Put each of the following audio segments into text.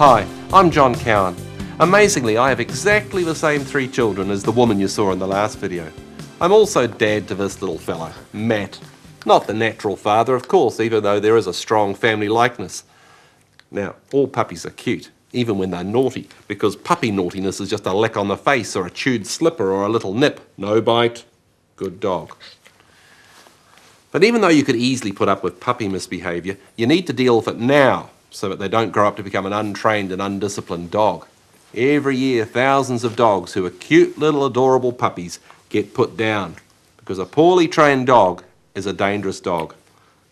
Hi, I'm John Cowan. Amazingly, I have exactly the same 3 children as the woman you saw in the last video. I'm also dad to this little fella, Matt. Not the natural father, of course, even though there is a strong family likeness. Now, all puppies are cute, even when they're naughty, because puppy naughtiness is just a lick on the face or a chewed slipper or a little nip. No bite. Good dog. But even though you could easily put up with puppy misbehaviour, you need to deal with it now so that they don't grow up to become an untrained and undisciplined dog. Every year, thousands of dogs who are cute little adorable puppies get put down because a poorly trained dog is a dangerous dog.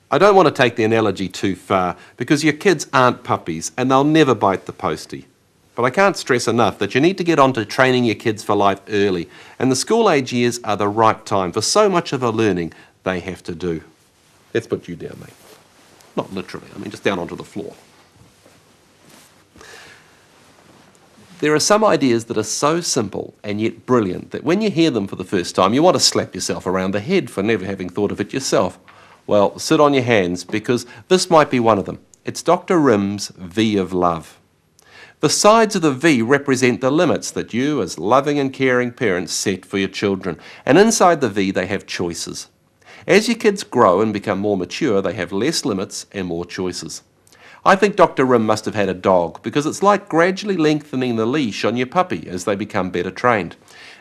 I don't want to take the analogy too far because your kids aren't puppies and they'll never bite the postie. But I can't stress enough that you need to get on to training your kids for life early, and the school age years are the right time for so much of the learning they have to do. Let's put you down, mate. Not literally, I mean just down onto the floor. There are some ideas that are so simple and yet brilliant that when you hear them for the first time, you want to slap yourself around the head for never having thought of it yourself. Well, sit on your hands because this might be one of them. It's Dr. Rim's V of love. The sides of the V represent the limits that you as loving and caring parents set for your children, and inside the V they have choices. As your kids grow and become more mature, they have less limits and more choices. I think Dr. Rim must have had a dog because it's like gradually lengthening the leash on your puppy as they become better trained.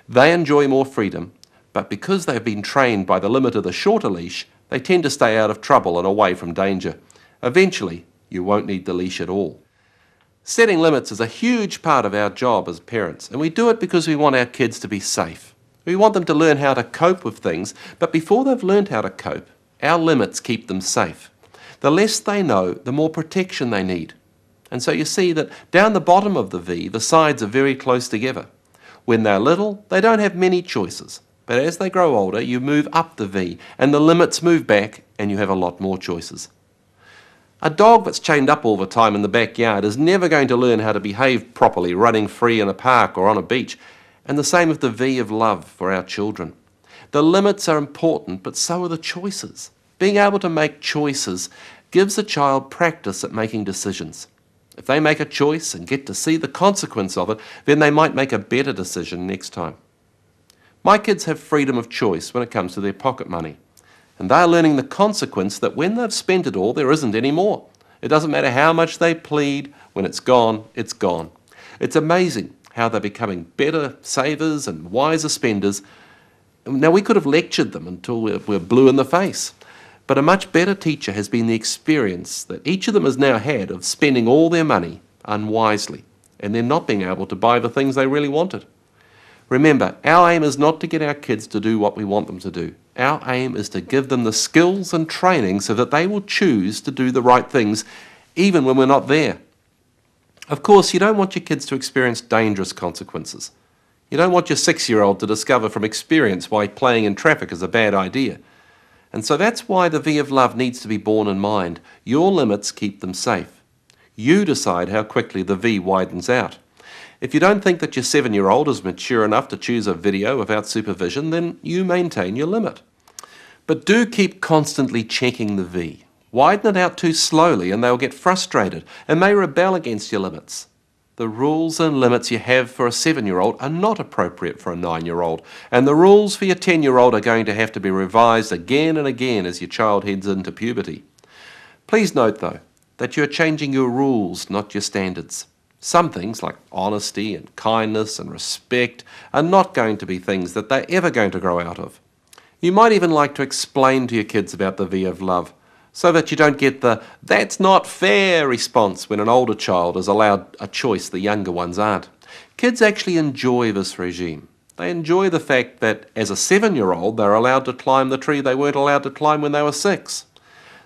They enjoy more freedom, but because they've been trained by the limit of the shorter leash, they tend to stay out of trouble and away from danger. Eventually, you won't need the leash at all. Setting limits is a huge part of our job as parents, and we do it because we want our kids to be safe. We want them to learn how to cope with things, but before they've learned how to cope, our limits keep them safe. The less they know, the more protection they need. And so you see that down the bottom of the V, the sides are very close together. When they're little, they don't have many choices. But as they grow older, you move up the V, and the limits move back, and you have a lot more choices. A dog that's chained up all the time in the backyard is never going to learn how to behave properly running free in a park or on a beach. And the same with the V of love for our children. The limits are important, but so are the choices. Being able to make choices gives a child practice at making decisions. If they make a choice and get to see the consequence of it, then they might make a better decision next time. My kids have freedom of choice when it comes to their pocket money. And they're learning the consequence that when they've spent it all, there isn't any more. It doesn't matter how much they plead, when it's gone, it's gone. It's amazing how they're becoming better savers and wiser spenders. Now, we could have lectured them until we're blue in the face. But a much better teacher has been the experience that each of them has now had of spending all their money unwisely and then not being able to buy the things they really wanted. Remember, our aim is not to get our kids to do what we want them to do. Our aim is to give them the skills and training so that they will choose to do the right things even when we're not there. Of course, you don't want your kids to experience dangerous consequences. You don't want your 6-year-old to discover from experience why playing in traffic is a bad idea. And so that's why the V of love needs to be borne in mind. Your limits keep them safe. You decide how quickly the V widens out. If you don't think that your 7-year-old is mature enough to choose a video without supervision, then you maintain your limit. But do keep constantly checking the V. Widen it out too slowly and they'll get frustrated and may rebel against your limits. The rules and limits you have for a 7-year-old are not appropriate for a 9-year-old, and the rules for your 10-year-old are going to have to be revised again and again as your child heads into puberty. Please note, though, that you're changing your rules, not your standards. Some things, like honesty and kindness and respect, are not going to be things that they're ever going to grow out of. You might even like to explain to your kids about the V of love, so that you don't get the "that's not fair" response when an older child is allowed a choice the younger ones aren't. Kids actually enjoy this regime. They enjoy the fact that as a 7-year-old they're allowed to climb the tree they weren't allowed to climb when they were 6.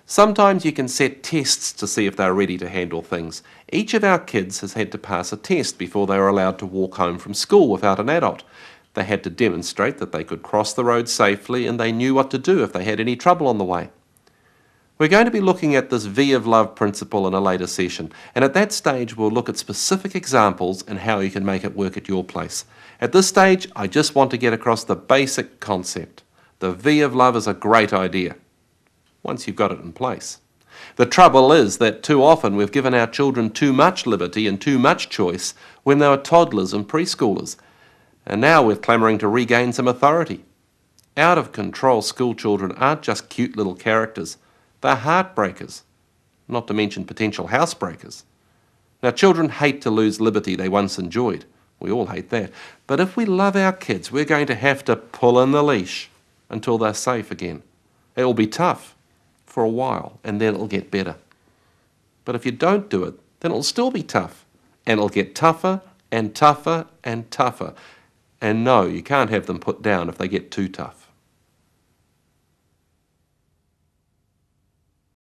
Sometimes you can set tests to see if they're ready to handle things. Each of our kids has had to pass a test before they were allowed to walk home from school without an adult. They had to demonstrate that they could cross the road safely and they knew what to do if they had any trouble on the way. We're going to be looking at this V of love principle in a later session, and at that stage we'll look at specific examples and how you can make it work at your place. At this stage, I just want to get across the basic concept. The V of love is a great idea, once you've got it in place. The trouble is that too often we've given our children too much liberty and too much choice when they were toddlers and preschoolers, and now we're clamouring to regain some authority. Out-of-control school children aren't just cute little characters, they're heartbreakers, not to mention potential housebreakers. Now, children hate to lose liberty they once enjoyed. We all hate that. But if we love our kids, we're going to have to pull in the leash until they're safe again. It'll be tough for a while, and then it'll get better. But if you don't do it, then it'll still be tough, and it'll get tougher and tougher and tougher. And no, you can't have them put down if they get too tough.